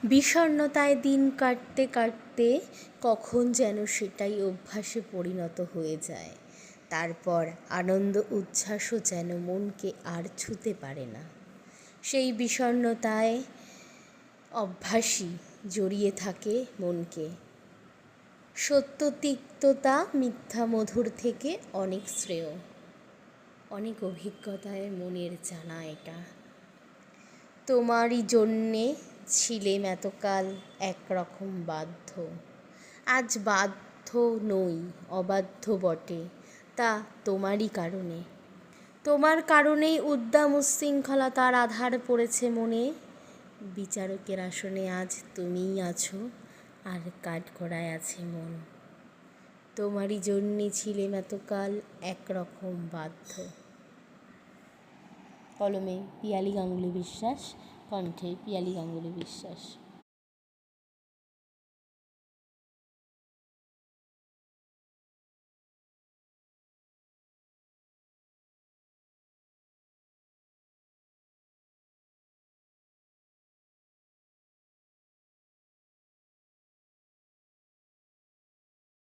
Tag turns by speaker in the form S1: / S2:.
S1: বিষণ্ণতায় দিন কাটতে কাটতে কখন যেন সেটাই অভ্যাসে পরিণত হয়ে যায়। তারপর আনন্দ উচ্ছ্বাসও যেন মনকে আর ছুঁতে পারে না। সেই বিষণ্ণতায় অভ্যাসই জড়িয়ে থাকে মনকে। সত্য তিক্ততা মিথ্যা মধুর থেকে অনেক শ্রেয়। অনেক অভিজ্ঞতায় মনের জানা এটা। তোমারই জন্যে ছিলেম এতকাল একরকম বাধ্য, আজ বাধ্য নই, অবাধ্য বটে, তা তোমারই কারণে। তোমার কারণেই উদ্দাম উচ্ছৃঙ্খলতার আধার পড়েছে মনে। বিচারকের আসনে আজ তুমিই আছো, আর কাঠগড়ায় আছে মন। তোমারই জন্যে ছিলেম এতকাল একরকম বাধ্য। কলমে পিয়ালি গাঙ্গুলি বিশ্বাস, কণ্ঠে পিয়ালি গাঙ্গুলি বিশ্বাস।